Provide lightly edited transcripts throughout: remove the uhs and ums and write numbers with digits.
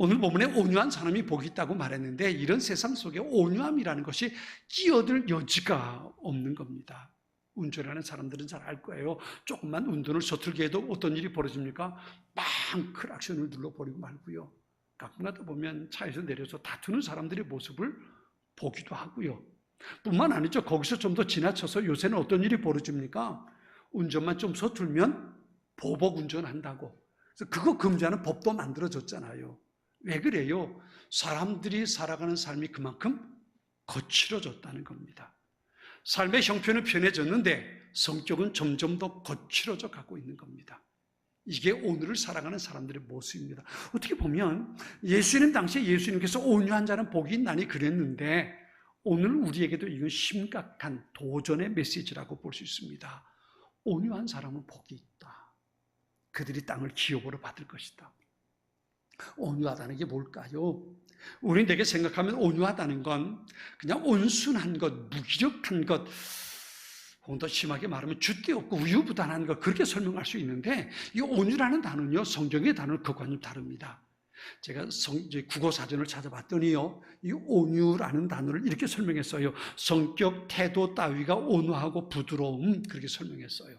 오늘 본문에 온유한 사람이 복이 있다고 말했는데 이런 세상 속에 온유함이라는 것이 끼어들 여지가 없는 겁니다. 운전하는 사람들은 잘 알 거예요. 조금만 운전을 서툴게 해도 어떤 일이 벌어집니까? 빵 클락션을 눌러버리고 말고요. 가끔가다 보면 차에서 내려서 다투는 사람들의 모습을 보기도 하고요. 뿐만 아니죠. 거기서 좀 더 지나쳐서 요새는 어떤 일이 벌어집니까? 운전만 좀 서툴면 보복 운전한다고. 그래서 그거 금지하는 법도 만들어졌잖아요. 왜 그래요? 사람들이 살아가는 삶이 그만큼 거칠어졌다는 겁니다. 삶의 형편은 편해졌는데 성격은 점점 더 거칠어져 가고 있는 겁니다. 이게 오늘을 살아가는 사람들의 모습입니다. 어떻게 보면 예수님 당시에 예수님께서 온유한 자는 복이 있나니 그랬는데 오늘 우리에게도 이건 심각한 도전의 메시지라고 볼 수 있습니다. 온유한 사람은 복이 있다. 그들이 땅을 기업으로 받을 것이다. 온유하다는 게 뭘까요? 우리 내게 생각하면 온유하다는 건 그냥 온순한 것, 무기력한 것, 혹은 더 심하게 말하면 줏대없고 우유부단한 것, 그렇게 설명할 수 있는데 이 온유라는 단어는요, 성경의 단어는 그것과 좀 다릅니다. 제가 국어 사전을 찾아봤더니요, 이 온유라는 단어를 이렇게 설명했어요. 성격, 태도 따위가 온화하고 부드러움, 그렇게 설명했어요.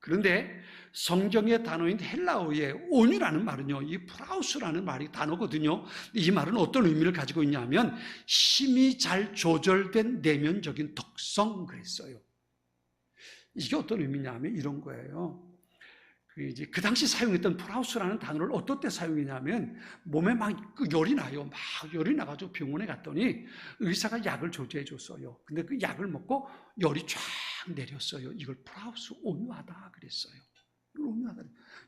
그런데 성경의 단어인 헬라어의 온유라는 말은요, 이 프라우스라는 말이 단어거든요. 이 말은 어떤 의미를 가지고 있냐면 힘이 잘 조절된 내면적인 특성, 그랬어요. 이게 어떤 의미냐면 이런 거예요. 그 당시 사용했던 프라우스라는 단어를 어떨 때 사용했냐면 몸에 막 열이 나요. 막 열이 나가지고 병원에 갔더니 의사가 약을 조제해 줬어요. 근데 그 약을 먹고 열이 쫙 내렸어요. 이걸 프라우스 온유하다 그랬어요. 온유하다.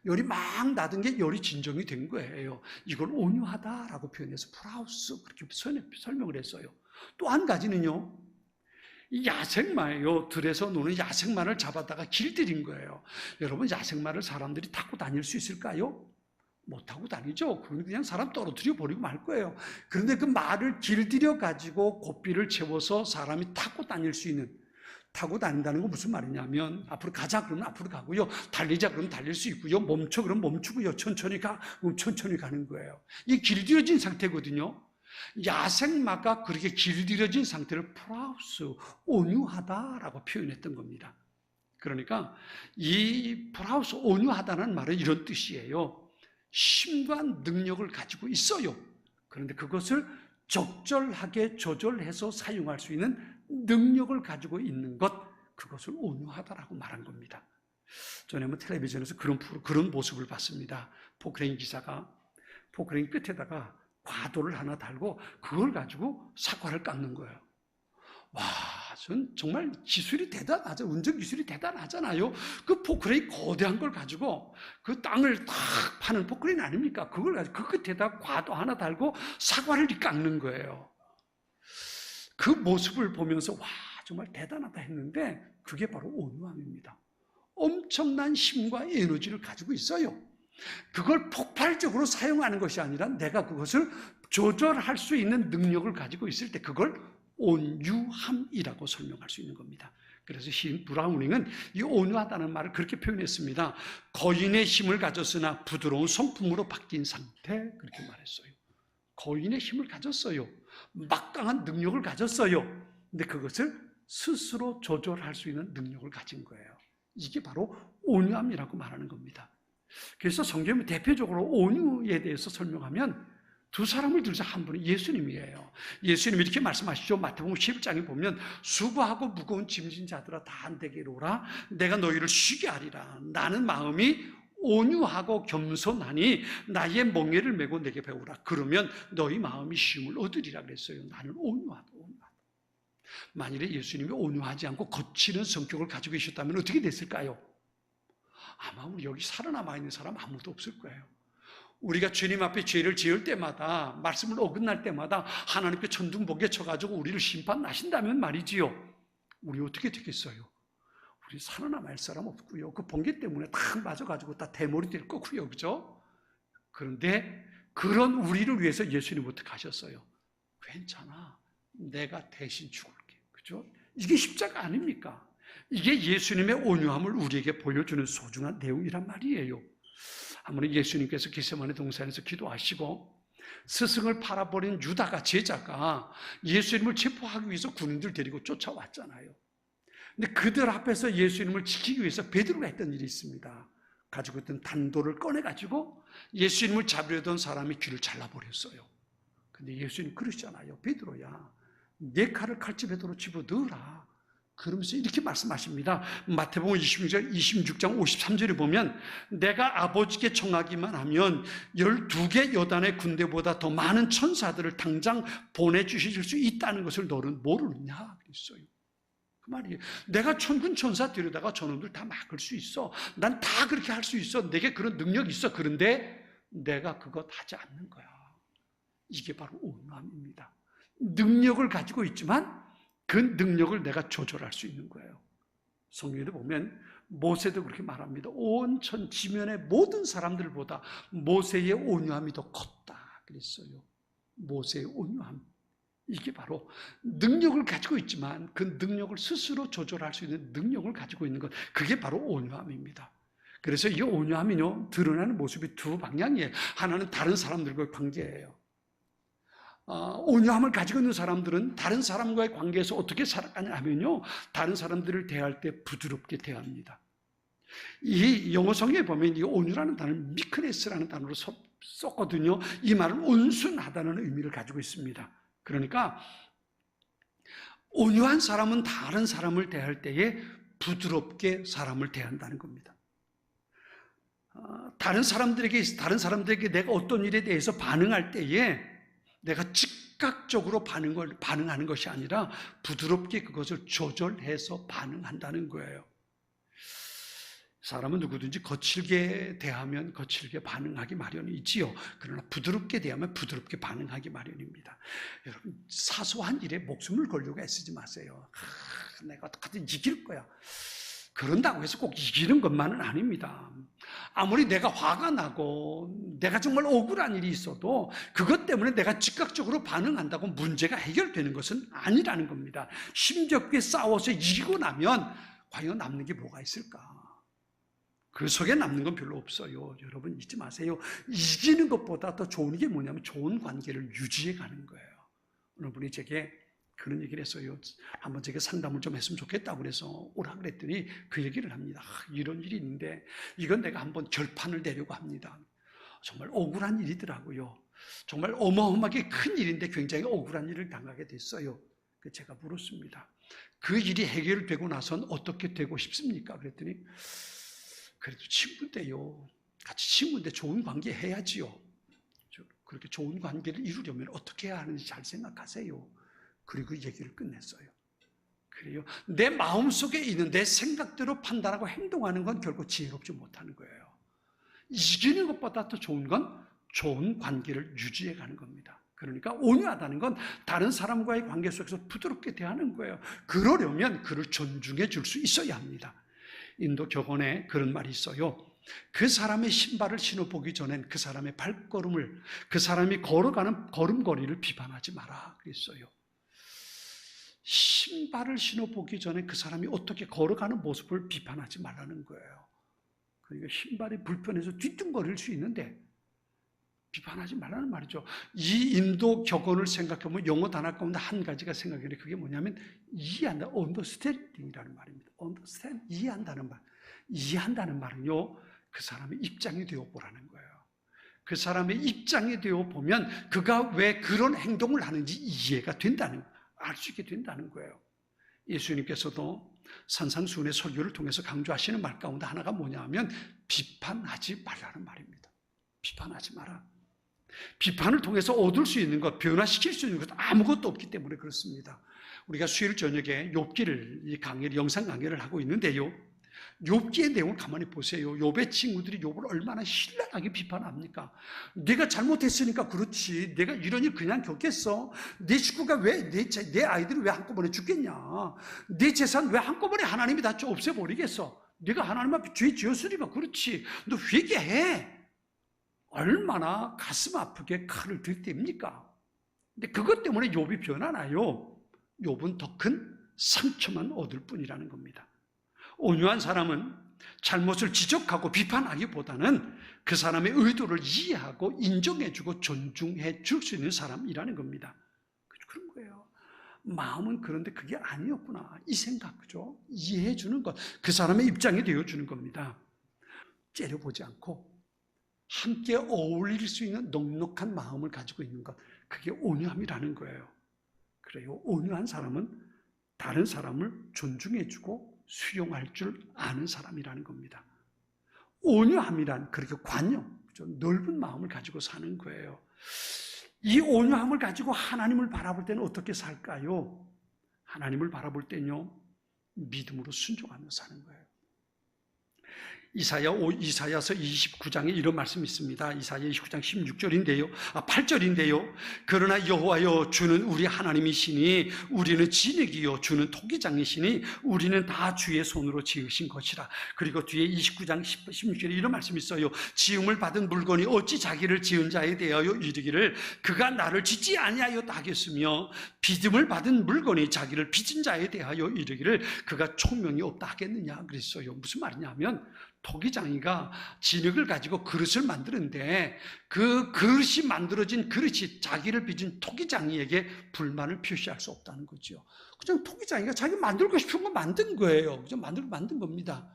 열이 막 나던 게 열이 진정이 된 거예요. 이걸 온유하다라고 표현해서 프라우스 그렇게 설명을 했어요. 또 한 가지는요. 이 야생마예요. 들에서 노는 야생마를 잡았다가 길들인 거예요. 여러분, 야생마를 사람들이 타고 다닐 수 있을까요? 못 타고 다니죠. 그냥 사람 떨어뜨려 버리고 말 거예요. 그런데 그 말을 길들여 가지고 고삐를 채워서 사람이 타고 다닐 수 있는, 타고 다닌다는 건 무슨 말이냐면 앞으로 가자 그러면 앞으로 가고요. 달리자 그러면 달릴 수 있고요. 멈춰 그러면 멈추고요. 천천히 가 그럼 천천히 가는 거예요. 이게 길들여진 상태거든요. 야생마가 그렇게 길들여진 상태를 프라우스, 온유하다라고 표현했던 겁니다. 그러니까 이 프라우스, 온유하다는 말은 이런 뜻이에요. 힘과 능력을 가지고 있어요. 그런데 그것을 적절하게 조절해서 사용할 수 있는 능력을 가지고 있는 것, 그것을 온유하다라고 말한 겁니다. 전에 한번 텔레비전에서 그런 모습을 봤습니다. 포크레인 기사가 포크레인 끝에다가 과도를 하나 달고 그걸 가지고 사과를 깎는 거예요. 와, 전 정말 기술이 대단하죠. 운전 기술이 대단하잖아요. 그 포크레인 거대한 걸 가지고 그 땅을 탁 파는 포크레인 아닙니까? 그걸 가지고 그 끝에다 과도 하나 달고 사과를 깎는 거예요. 그 모습을 보면서 와, 정말 대단하다 했는데 그게 바로 온유함입니다. 엄청난 힘과 에너지를 가지고 있어요. 그걸 폭발적으로 사용하는 것이 아니라 내가 그것을 조절할 수 있는 능력을 가지고 있을 때 그걸 온유함이라고 설명할 수 있는 겁니다. 그래서 시인 브라우닝은 이 온유하다는 말을 그렇게 표현했습니다. 거인의 힘을 가졌으나 부드러운 성품으로 바뀐 상태, 그렇게 말했어요. 거인의 힘을 가졌어요. 막강한 능력을 가졌어요. 근데 그것을 스스로 조절할 수 있는 능력을 가진 거예요. 이게 바로 온유함이라고 말하는 겁니다. 그래서 성경은 대표적으로 온유에 대해서 설명하면 두 사람을 들자. 한 분은 예수님이에요. 예수님이 이렇게 말씀하시죠. 마태복음 11장에 보면 수고하고 무거운 짐진 자들아 다 내게로 오라. 내가 너희를 쉬게 하리라. 나는 마음이 온유하고 겸손하니 나의 멍에를 메고 내게 배우라. 그러면 너희 마음이 쉼을 얻으리라 그랬어요. 나는 온유하다. 만일에 예수님이 온유하지 않고 거칠은 성격을 가지고 계셨다면 어떻게 됐을까요? 아마 우리 여기 살아남아 있는 사람 아무도 없을 거예요. 우리가 주님 앞에 죄를 지을 때마다, 말씀을 어긋날 때마다 하나님께 천둥번개 쳐가지고 우리를 심판하신다면 말이지요. 우리 어떻게 되겠어요? 살아남을 사람 없고요. 그 번개 때문에 탁 맞아가지고 다 대머리들 꺾고요. 그죠? 그런데 그런 우리를 위해서 예수님 어떻게 하셨어요? 괜찮아. 내가 대신 죽을게. 그죠? 이게 십자가 아닙니까? 이게 예수님의 온유함을 우리에게 보여주는 소중한 내용이란 말이에요. 아무리 예수님께서 겟세마네 동산에서 기도하시고 스승을 팔아버린 유다가 제자가 예수님을 체포하기 위해서 군인들 데리고 쫓아왔잖아요. 근데 그들 앞에서 예수님을 지키기 위해서 베드로가 했던 일이 있습니다. 가지고 있던 단도를 꺼내가지고 예수님을 잡으려던 사람이 귀를 잘라버렸어요. 근데 예수님 그러시잖아요. 베드로야, 내 칼을 칼집에도로 집어넣으라. 그러면서 이렇게 말씀하십니다. 마태복음 26장 53절에 보면 내가 아버지께 청하기만 하면 12개 여단의 군대보다 더 많은 천사들을 당장 보내주실 수 있다는 것을 너는 모르느냐 그랬어요. 그 말이에요. 내가 천군 천사 데려다가 저놈들 다 막을 수 있어. 난 다 그렇게 할 수 있어. 내게 그런 능력이 있어. 그런데 내가 그것 하지 않는 거야. 이게 바로 온유함입니다. 능력을 가지고 있지만 그 능력을 내가 조절할 수 있는 거예요. 성경에도 보면 모세도 그렇게 말합니다. 온 천 지면의 모든 사람들보다 모세의 온유함이 더 컸다 그랬어요. 모세의 온유함. 이게 바로 능력을 가지고 있지만 그 능력을 스스로 조절할 수 있는 능력을 가지고 있는 것, 그게 바로 온유함입니다. 그래서 이 온유함이요, 드러나는 모습이 두 방향이에요. 하나는 다른 사람들과의 관계예요. 온유함을 가지고 있는 사람들은 다른 사람과의 관계에서 어떻게 살아가냐 하면요, 다른 사람들을 대할 때 부드럽게 대합니다. 이 영어 성경에 보면 이 온유라는 단어를 미크네스라는 단어로 썼거든요. 이 말은 온순하다는 의미를 가지고 있습니다. 그러니까 온유한 사람은 다른 사람을 대할 때에 부드럽게 사람을 대한다는 겁니다. 다른 사람들에게 내가 어떤 일에 대해서 반응할 때에 내가 즉각적으로 반응하는 것이 아니라 부드럽게 그것을 조절해서 반응한다는 거예요. 사람은 누구든지 거칠게 대하면 거칠게 반응하기 마련이지요. 그러나 부드럽게 대하면 부드럽게 반응하기 마련입니다. 여러분, 사소한 일에 목숨을 걸려고 애쓰지 마세요. 내가 어떻게든 이길 거야. 그런다고 해서 꼭 이기는 것만은 아닙니다. 아무리 내가 화가 나고 내가 정말 억울한 일이 있어도 그것 때문에 내가 즉각적으로 반응한다고 문제가 해결되는 것은 아니라는 겁니다. 힘겹게 싸워서 이기고 나면 과연 남는 게 뭐가 있을까? 그 속에 남는 건 별로 없어요. 여러분 잊지 마세요. 이기는 것보다 더 좋은 게 뭐냐면 좋은 관계를 유지해 가는 거예요. 어느 분이 제게 그런 얘기를 했어요. 한번 제게 상담을 좀 했으면 좋겠다고 그래서 오라 그랬더니 그 얘기를 합니다. 이런 일이 있는데 이건 내가 한번 결판을 내려고 합니다. 정말 억울한 일이더라고요. 정말 어마어마하게 큰 일인데 굉장히 억울한 일을 당하게 됐어요. 제가 물었습니다. 그 일이 해결되고 나선 어떻게 되고 싶습니까? 그랬더니 그래도 친구인데요. 같이 친구인데 좋은 관계 해야지요. 그렇게 좋은 관계를 이루려면 어떻게 해야 하는지 잘 생각하세요. 그리고 얘기를 끝냈어요. 그래요. 내 마음속에 있는 내 생각대로 판단하고 행동하는 건 결코 지혜롭지 못하는 거예요. 이기는 것보다 더 좋은 건 좋은 관계를 유지해 가는 겁니다. 그러니까 온유하다는 건 다른 사람과의 관계 속에서 부드럽게 대하는 거예요. 그러려면 그를 존중해 줄 수 있어야 합니다. 인도 격언에 그런 말이 있어요. 그 사람의 신발을 신어보기 전엔 그 사람의 발걸음을, 그 사람이 걸어가는 걸음걸이를 비판하지 마라 그랬어요. 신발을 신어보기 전에 그 사람이 어떻게 걸어가는 모습을 비판하지 말라는 거예요. 그러니까 신발이 불편해서 뒤뚱거릴 수 있는데 비판하지 말라는 말이죠. 이 인도 격언을 생각해보면 영어 단어 가운데 한 가지가 생각해요. 그게 뭐냐면 이해한다, understanding이라는 말입니다. understand, 이해한다는 말. 이해한다는 말은요, 그 사람의 입장이 되어보라는 거예요. 그 사람의 입장이 되어보면 그가 왜 그런 행동을 하는지 이해가 된다는 거예요. 알 수 있게 된다는 거예요. 예수님께서도 산상수훈의 설교를 통해서 강조하시는 말 가운데 하나가 뭐냐 하면 비판하지 말라는 말입니다. 비판하지 마라. 비판을 통해서 얻을 수 있는 것, 변화시킬 수 있는 것 아무것도 없기 때문에 그렇습니다. 우리가 수요일 저녁에 욥기를 이 강의를 영상 강의를 하고 있는데요. 욥기의 내용을 가만히 보세요. 욥의 친구들이 욥을 얼마나 신랄하게 비판합니까? 내가 잘못했으니까 그렇지. 내가 이런 일 그냥 겪겠어? 내 식구가 왜, 내 아이들이 왜 한꺼번에 죽겠냐? 내 재산 왜 한꺼번에 하나님이 다 없애버리겠어? 내가 하나님 앞에 죄 지었으니까 그렇지. 너 회개해. 얼마나 가슴 아프게 칼을 들댑니까? 근데 그것 때문에 욥이 변하나요? 욥은 더 큰 상처만 얻을 뿐이라는 겁니다. 온유한 사람은 잘못을 지적하고 비판하기보다는 그 사람의 의도를 이해하고 인정해주고 존중해 줄 수 있는 사람이라는 겁니다. 그런 거예요. 마음은 그런데 그게 아니었구나. 이 생각, 그죠? 이해해 주는 것. 그 사람의 입장이 되어주는 겁니다. 째려보지 않고 함께 어울릴 수 있는 넉넉한 마음을 가지고 있는 것. 그게 온유함이라는 거예요. 그래요. 온유한 사람은 다른 사람을 존중해주고 수용할 줄 아는 사람이라는 겁니다. 온유함이란 그렇게 관용, 넓은 마음을 가지고 사는 거예요. 이 온유함을 가지고 하나님을 바라볼 때는 어떻게 살까요? 하나님을 바라볼 때는요, 믿음으로 순종하며 사는 거예요. 이사야서 29장에 이런 말씀이 있습니다. 이사야 29장 16절인데요. 8절인데요. 그러나 여호와여 주는 우리 하나님이시니 우리는 진흙이요 주는 토기장이시니 우리는 다 주의 손으로 지으신 것이라. 그리고 뒤에 29장 16절에 이런 말씀이 있어요. 지음을 받은 물건이 어찌 자기를 지은 자에 대하여 이르기를 그가 나를 짓지 아니하였다 하겠으며 빚음을 받은 물건이 자기를 빚은 자에 대하여 이르기를 그가 총명이 없다 하겠느냐 그랬어요. 무슨 말이냐면 토기장이가 진흙을 가지고 그릇을 만드는데 그 그릇이 만들어진 그릇이 자기를 빚은 토기장이에게 불만을 표시할 수 없다는 거죠. 그냥 토기장이가 자기가 만들고 싶은 거 만든 거예요. 그냥 만든 겁니다.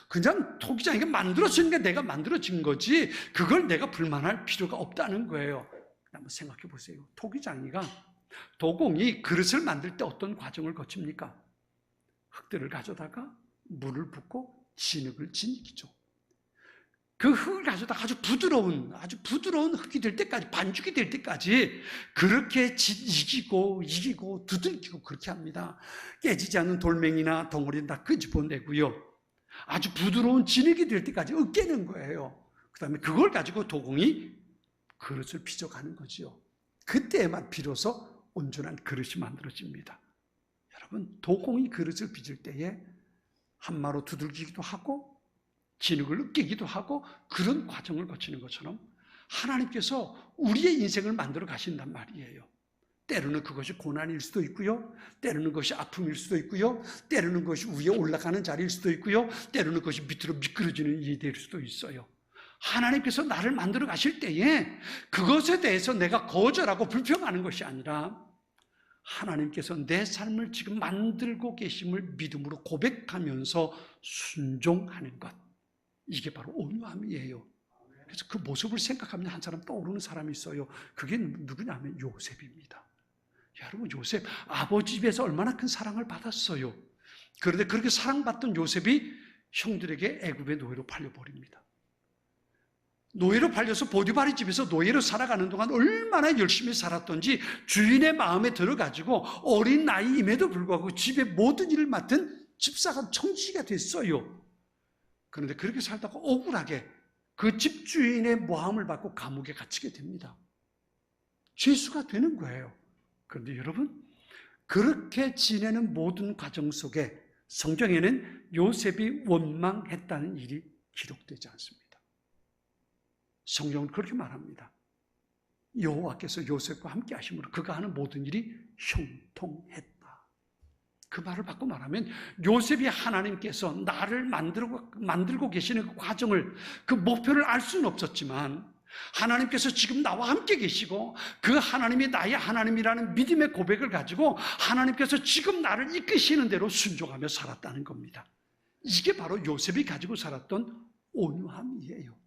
그냥 토기장이가 만들었으니까 내가 만들어진 거지 그걸 내가 불만할 필요가 없다는 거예요. 한번 생각해 보세요. 토기장이가 도공이 그릇을 만들 때 어떤 과정을 거칩니까? 흙들을 가져다가 물을 붓고 진흙을 진이죠. 그 흙을 가져다 아주 부드러운 흙이 될 때까지, 반죽이 될 때까지 그렇게 이기고 두들기고 그렇게 합니다. 깨지지 않는 돌멩이나 덩어리는 다 끄집어내고요. 아주 부드러운 진흙이 될 때까지 으깨는 거예요. 그 다음에 그걸 가지고 도공이 그릇을 빚어가는 거죠. 그때만 비로소 온전한 그릇이 만들어집니다. 여러분, 도공이 그릇을 빚을 때에 한마로 두들기기도 하고 진흙을 으깨기도 하고 그런 과정을 거치는 것처럼 하나님께서 우리의 인생을 만들어 가신단 말이에요. 때로는 그것이 고난일 수도 있고요. 때로는 그것이 아픔일 수도 있고요. 때로는 그것이 위에 올라가는 자리일 수도 있고요. 때로는 그것이 밑으로 미끄러지는 일이 될 수도 있어요. 하나님께서 나를 만들어 가실 때에 그것에 대해서 내가 거절하고 불평하는 것이 아니라 하나님께서 내 삶을 지금 만들고 계심을 믿음으로 고백하면서 순종하는 것. 이게 바로 온유함이에요. 그래서 그 모습을 생각하면 한 사람 떠오르는 사람이 있어요. 그게 누구냐면 요셉입니다. 여러분, 요셉 아버지 집에서 얼마나 큰 사랑을 받았어요. 그런데 그렇게 사랑받던 요셉이 형들에게 애굽의 노예로 팔려버립니다. 노예로 팔려서 보디바리 집에서 노예로 살아가는 동안 얼마나 열심히 살았던지 주인의 마음에 들어가지고 어린 나이임에도 불구하고 집의 모든 일을 맡은 집사가 청지기가 됐어요. 그런데 그렇게 살다가 억울하게 그 집주인의 모함을 받고 감옥에 갇히게 됩니다. 죄수가 되는 거예요. 그런데 여러분, 그렇게 지내는 모든 과정 속에 성경에는 요셉이 원망했다는 일이 기록되지 않습니다. 성경은 그렇게 말합니다. 여호와께서 요셉과 함께 하심으로 그가 하는 모든 일이 형통했다. 그 말을 바꿔 말하면 요셉이 하나님께서 나를 만들고 계시는 그 과정을, 그 목표를 알 수는 없었지만 하나님께서 지금 나와 함께 계시고 그 하나님이 나의 하나님이라는 믿음의 고백을 가지고 하나님께서 지금 나를 이끄시는 대로 순종하며 살았다는 겁니다. 이게 바로 요셉이 가지고 살았던 온유함이에요.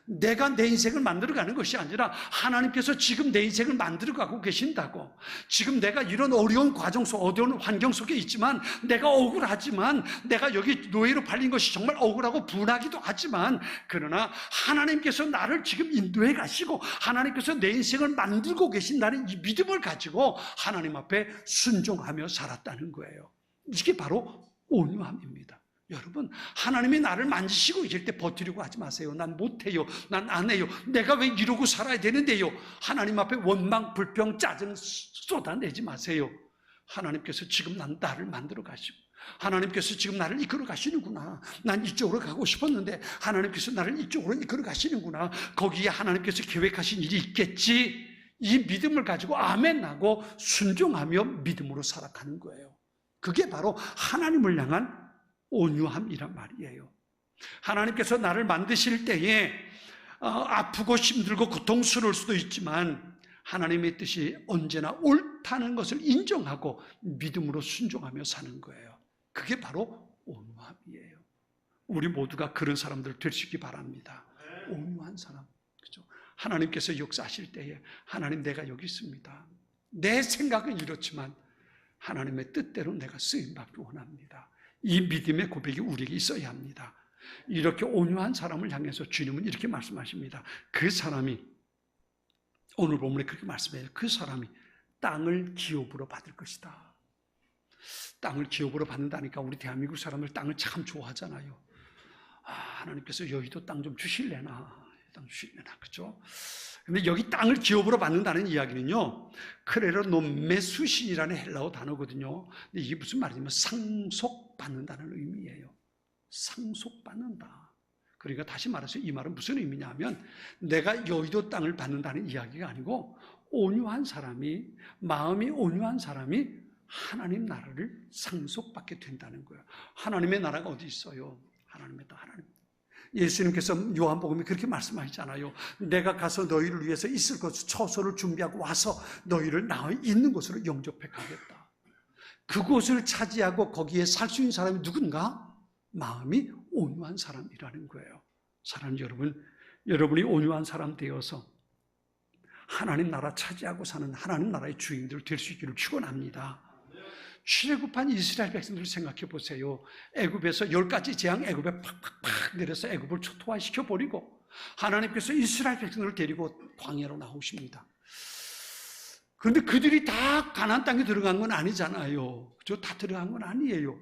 내가 내 인생을 만들어가는 것이 아니라 하나님께서 지금 내 인생을 만들어가고 계신다고. 지금 내가 이런 어려운 과정 속, 어려운 환경 속에 있지만 내가 억울하지만 내가 여기 노예로 팔린 것이 정말 억울하고 분하기도 하지만 그러나 하나님께서 나를 지금 인도해 가시고 하나님께서 내 인생을 만들고 계신다는 이 믿음을 가지고 하나님 앞에 순종하며 살았다는 거예요. 이게 바로 온유함입니다. 여러분, 하나님이 나를 만지시고 이럴 때 버티려고 하지 마세요. 난 못해요. 난 안 해요. 내가 왜 이러고 살아야 되는데요. 하나님 앞에 원망, 불평, 짜증 쏟아내지 마세요. 하나님께서 지금 나를 만들어 가시고, 하나님께서 지금 나를 이끌어 가시는구나. 난 이쪽으로 가고 싶었는데 하나님께서 나를 이쪽으로 이끌어 가시는구나. 거기에 하나님께서 계획하신 일이 있겠지. 이 믿음을 가지고 아멘 하고 순종하며 믿음으로 살아가는 거예요. 그게 바로 하나님을 향한 온유함이란 말이에요. 하나님께서 나를 만드실 때에 아프고 힘들고 고통스러울 수도 있지만 하나님의 뜻이 언제나 옳다는 것을 인정하고 믿음으로 순종하며 사는 거예요. 그게 바로 온유함이에요. 우리 모두가 그런 사람들 되시기 바랍니다. 온유한 사람. 그죠? 하나님께서 역사하실 때에 하나님 내가 여기 있습니다. 내 생각은 이렇지만 하나님의 뜻대로 내가 쓰임받기 원합니다. 이 믿음의 고백이 우리에게 있어야 합니다. 이렇게 온유한 사람을 향해서 주님은 이렇게 말씀하십니다. 그 사람이, 오늘 본문에 그렇게 말씀해요. 그 사람이 땅을 기업으로 받을 것이다. 땅을 기업으로 받는다니까 우리 대한민국 사람들 땅을 참 좋아하잖아요. 하나님께서 여의도 땅 좀 주실래나, 땅 주실래나, 그죠? 근데 여기 땅을 기업으로 받는다는 이야기는요, 크레로 노메수신이라는 헬라어 단어거든요. 근데 이게 무슨 말이냐면 상속받는다는 의미예요. 상속받는다. 그러니까 다시 말해서 이 말은 무슨 의미냐 하면 내가 여의도 땅을 받는다는 이야기가 아니고 온유한 사람이, 마음이 온유한 사람이 하나님 나라를 상속받게 된다는 거예요. 하나님의 나라가 어디 있어요? 하나님. 예수님께서 요한복음에 그렇게 말씀하시잖아요. 내가 가서 너희를 위해서 있을 것을 처소를 준비하고 와서 너희를 나 있는 곳으로 영접해 가겠다. 그곳을 차지하고 거기에 살 수 있는 사람이 누군가? 마음이 온유한 사람이라는 거예요. 사랑하는 여러분, 여러분이 온유한 사람 되어서 하나님 나라 차지하고 사는 하나님 나라의 주인들 될 수 있기를 축원합니다. 출애굽한 이스라엘 백성들을 생각해 보세요. 애굽에서 10가지 재앙 애굽에 팍팍팍 내려서 애굽을 초토화시켜 버리고 하나님께서 이스라엘 백성들을 데리고 광야로 나오십니다. 그런데 그들이 다 가나안 땅에 들어간 건 아니잖아요. 그죠? 다 들어간 건 아니에요.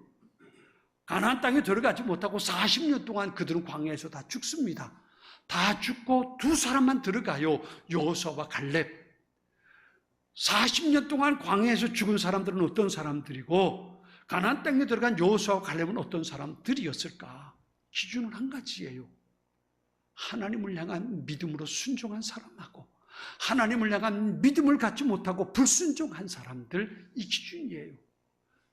가나안 땅에 들어가지 못하고 40년 동안 그들은 광야에서 다 죽습니다. 다 죽고 두 사람만 들어가요. 여호수아와 갈렙. 40년 동안 광야에서 죽은 사람들은 어떤 사람들이고 가나안 땅에 들어간 여호수아와 갈렙은 어떤 사람들이었을까? 기준은 한 가지예요. 하나님을 향한 믿음으로 순종한 사람하고 하나님을 향한 믿음을 갖지 못하고 불순종한 사람들, 이 기준이에요.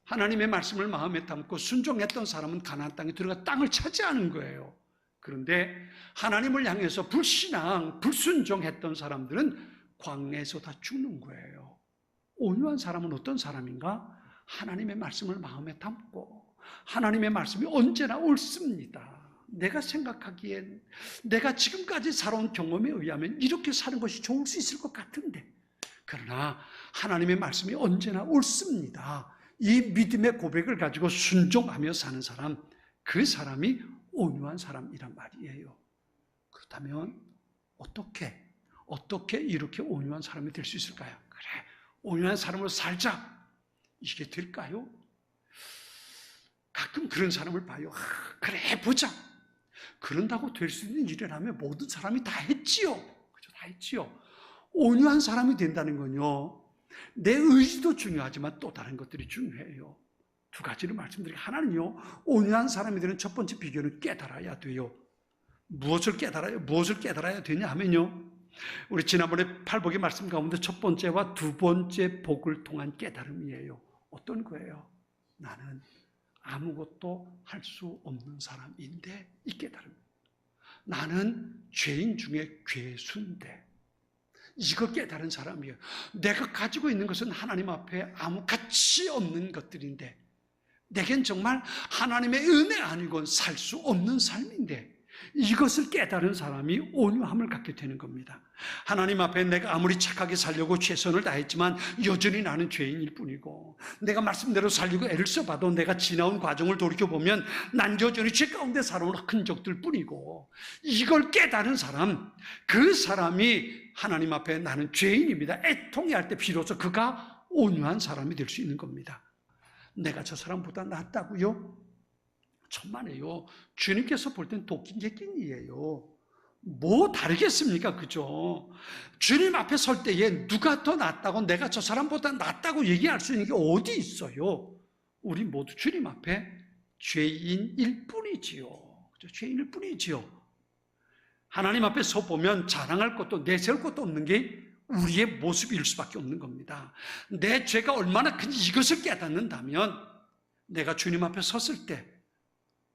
하나님의 말씀을 마음에 담고 순종했던 사람은 가나안 땅에 들어가 땅을 차지하는 거예요. 그런데 하나님을 향해서 불신앙, 불순종했던 사람들은 광야에서 다 죽는 거예요. 온유한 사람은 어떤 사람인가? 하나님의 말씀을 마음에 담고 하나님의 말씀이 언제나 옳습니다. 내가 생각하기엔 내가 지금까지 살아온 경험에 의하면 이렇게 사는 것이 좋을 수 있을 것 같은데, 그러나 하나님의 말씀이 언제나 옳습니다. 이 믿음의 고백을 가지고 순종하며 사는 사람, 그 사람이 온유한 사람이란 말이에요. 그렇다면 어떻게 이렇게 온유한 사람이 될 수 있을까요? 그래, 온유한 사람으로 살자. 이게 될까요? 가끔 그런 사람을 봐요. 그래, 해보자. 그런다고 될 수 있는 일이라면 모든 사람이 다 했지요. 그죠? 다 했지요. 온유한 사람이 된다는 건요, 내 의지도 중요하지만 또 다른 것들이 중요해요. 두 가지를 말씀드리고, 하나는요, 온유한 사람이 되는 첫 번째 비결은 깨달아야 돼요. 무엇을 깨달아야 되냐 하면요, 우리 지난번에 팔복의 말씀 가운데 첫 번째와 두 번째 복을 통한 깨달음이에요. 어떤 거예요? 나는 아무것도 할 수 없는 사람인데, 이 깨달음. 나는 죄인 중에 괴수인데, 이거 깨달은 사람이에요. 내가 가지고 있는 것은 하나님 앞에 아무 가치 없는 것들인데, 내겐 정말 하나님의 은혜 아니고는 살 수 없는 삶인데, 이것을 깨달은 사람이 온유함을 갖게 되는 겁니다. 하나님 앞에 내가 아무리 착하게 살려고 최선을 다했지만 여전히 나는 죄인일 뿐이고, 내가 말씀대로 살려고 애를 써봐도 내가 지나온 과정을 돌이켜보면 난 여전히 죄 가운데 살아온 흔적들 뿐이고, 이걸 깨달은 사람, 그 사람이 하나님 앞에 나는 죄인입니다 애통해 할 때 비로소 그가 온유한 사람이 될 수 있는 겁니다. 내가 저 사람보다 낫다고요? 천만에요. 주님께서 볼 땐 도끼 객긴이에요. 뭐 다르겠습니까? 그죠? 주님 앞에 설 때에 누가 더 낫다고, 내가 저 사람보다 낫다고 얘기할 수 있는 게 어디 있어요? 우리 모두 주님 앞에 죄인일 뿐이지요. 죄인일 뿐이지요. 하나님 앞에 서 보면 자랑할 것도 내세울 것도 없는 게 우리의 모습일 수밖에 없는 겁니다. 내 죄가 얼마나 큰지 이것을 깨닫는다면 내가 주님 앞에 섰을 때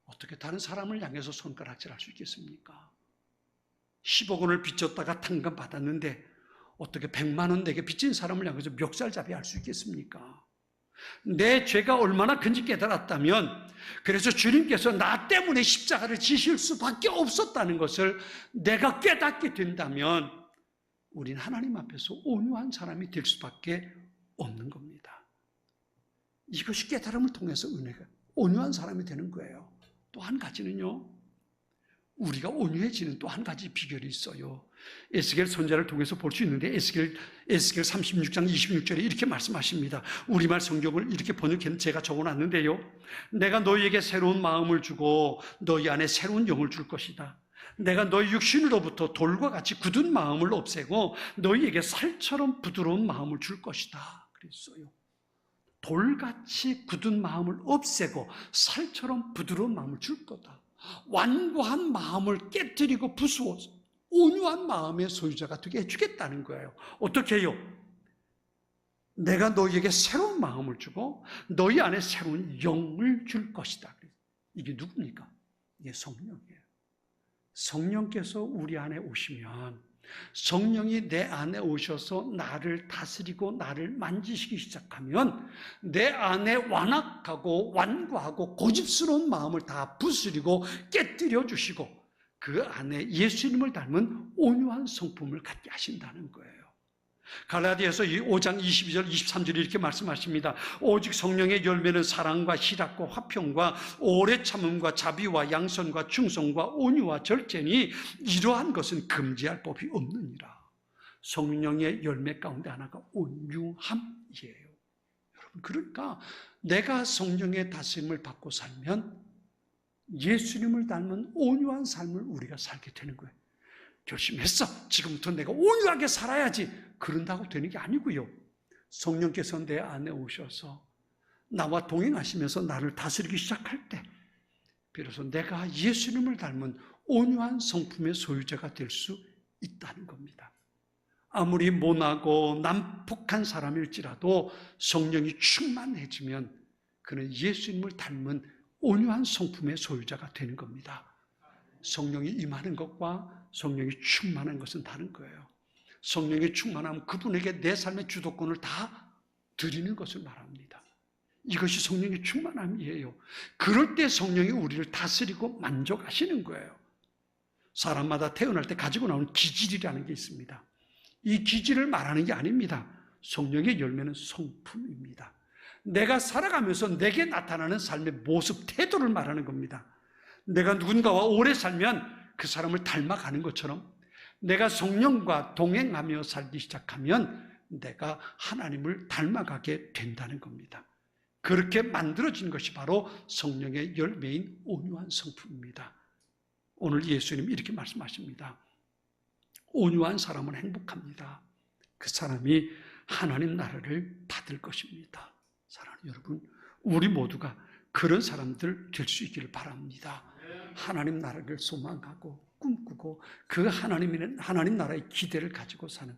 어떻게 다른 사람을 향해서 손가락질할 수 있겠습니까? 10억 원을 빚졌다가 탕감 받았는데 어떻게 100만 원 내게 빚진 사람을 향해서 멱살잡이 할 수 있겠습니까? 내 죄가 얼마나 큰지 깨달았다면, 그래서 주님께서 나 때문에 십자가를 지실 수밖에 없었다는 것을 내가 깨닫게 된다면 우린 하나님 앞에서 온유한 사람이 될 수밖에 없는 겁니다. 이것이 깨달음을 통해서 은혜가 온유한 사람이 되는 거예요. 또 한 가지는요, 우리가 온유해지는 또 한 가지 비결이 있어요. 에스겔 선지자를 통해서 볼 수 있는데 에스겔 36장 26절에 이렇게 말씀하십니다. 우리말 성경을 이렇게 번역해서 제가 적어놨는데요. 내가 너희에게 새로운 마음을 주고 너희 안에 새로운 영을 줄 것이다. 내가 너희 육신으로부터 돌과 같이 굳은 마음을 없애고 너희에게 살처럼 부드러운 마음을 줄 것이다. 그랬어요. 돌같이 굳은 마음을 없애고 살처럼 부드러운 마음을 줄 거다. 완고한 마음을 깨뜨리고 부수어서 온유한 마음의 소유자가 되게 해주겠다는 거예요. 어떻게 해요? 내가 너희에게 새로운 마음을 주고 너희 안에 새로운 영을 줄 것이다. 이게 누굽니까? 이게 성령이에요. 성령께서 우리 안에 오시면, 성령이 내 안에 오셔서 나를 다스리고 나를 만지시기 시작하면 내 안에 완악하고 완고하고 고집스러운 마음을 다 부수리고 깨뜨려 주시고 그 안에 예수님을 닮은 온유한 성품을 갖게 하신다는 거예요. 갈라디아서 5장 22절 23절에 이렇게 말씀하십니다. 오직 성령의 열매는 사랑과 희락과 화평과 오래 참음과 자비와 양선과 충성과 온유와 절제니 이러한 것은 금지할 법이 없느니라. 성령의 열매 가운데 하나가 온유함이에요. 여러분, 그러니까 내가 성령의 다스림을 받고 살면 예수님을 닮은 온유한 삶을 우리가 살게 되는 거예요. 결심했어. 지금부터 내가 온유하게 살아야지. 그런다고 되는 게 아니고요. 성령께서 내 안에 오셔서 나와 동행하시면서 나를 다스리기 시작할 때 비로소 내가 예수님을 닮은 온유한 성품의 소유자가 될 수 있다는 겁니다. 아무리 모나고 난폭한 사람일지라도 성령이 충만해지면 그는 예수님을 닮은 온유한 성품의 소유자가 되는 겁니다. 성령이 임하는 것과 성령이 충만한 것은 다른 거예요. 성령이 충만하면 그분에게 내 삶의 주도권을 다 드리는 것을 말합니다. 이것이 성령의 충만함이에요. 그럴 때 성령이 우리를 다스리고 만족하시는 거예요. 사람마다 태어날 때 가지고 나오는 기질이라는 게 있습니다. 이 기질을 말하는 게 아닙니다. 성령의 열매는 성품입니다. 내가 살아가면서 내게 나타나는 삶의 모습, 태도를 말하는 겁니다. 내가 누군가와 오래 살면 그 사람을 닮아가는 것처럼 내가 성령과 동행하며 살기 시작하면 내가 하나님을 닮아가게 된다는 겁니다. 그렇게 만들어진 것이 바로 성령의 열매인 온유한 성품입니다. 오늘 예수님이 이렇게 말씀하십니다. 온유한 사람은 행복합니다. 그 사람이 하나님 나라를 받을 것입니다. 사랑하는 여러분, 우리 모두가 그런 사람들 될 수 있기를 바랍니다. 하나님 나라를 소망하고 꿈꾸고 그 하나님 나라의 기대를 가지고 사는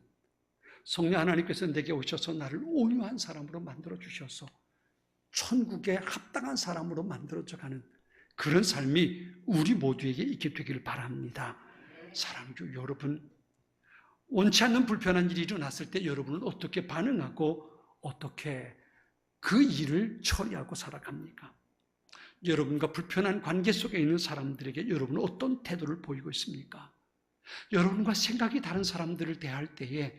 성령 하나님께서 내게 오셔서 나를 온유한 사람으로 만들어 주셔서 천국에 합당한 사람으로 만들어져가는 그런 삶이 우리 모두에게 있게 되기를 바랍니다. 사랑하는 여러분, 원치 않는 불편한 일이 일어났을 때 여러분은 어떻게 반응하고 어떻게 그 일을 처리하고 살아갑니까? 여러분과 불편한 관계 속에 있는 사람들에게 여러분은 어떤 태도를 보이고 있습니까? 여러분과 생각이 다른 사람들을 대할 때에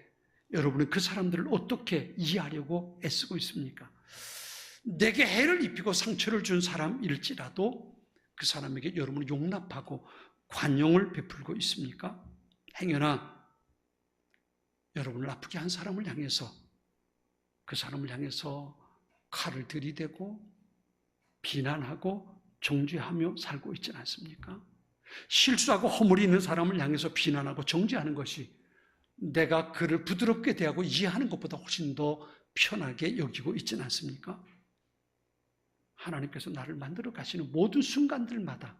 여러분은 그 사람들을 어떻게 이해하려고 애쓰고 있습니까? 내게 해를 입히고 상처를 준 사람일지라도 그 사람에게 여러분은 용납하고 관용을 베풀고 있습니까? 행여나 여러분을 아프게 한 사람을 향해서 그 사람을 향해서 칼을 들이대고 비난하고 정죄하며 살고 있지는 않습니까? 실수하고 허물이 있는 사람을 향해서 비난하고 정죄하는 것이 내가 그를 부드럽게 대하고 이해하는 것보다 훨씬 더 편하게 여기고 있지는 않습니까? 하나님께서 나를 만들어 가시는 모든 순간들마다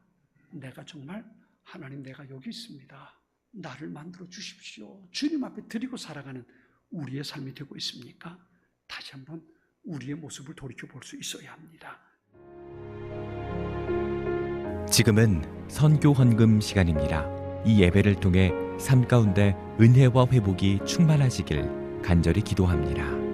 내가 정말 하나님 내가 여기 있습니다. 나를 만들어 주십시오. 주님 앞에 드리고 살아가는 우리의 삶이 되고 있습니까? 다시 한번 우리의 모습을 돌이켜볼 수 있어야 합니다. 지금은 선교 헌금 시간입니다. 이 예배를 통해 삶 가운데 은혜와 회복이 충만하시길 간절히 기도합니다.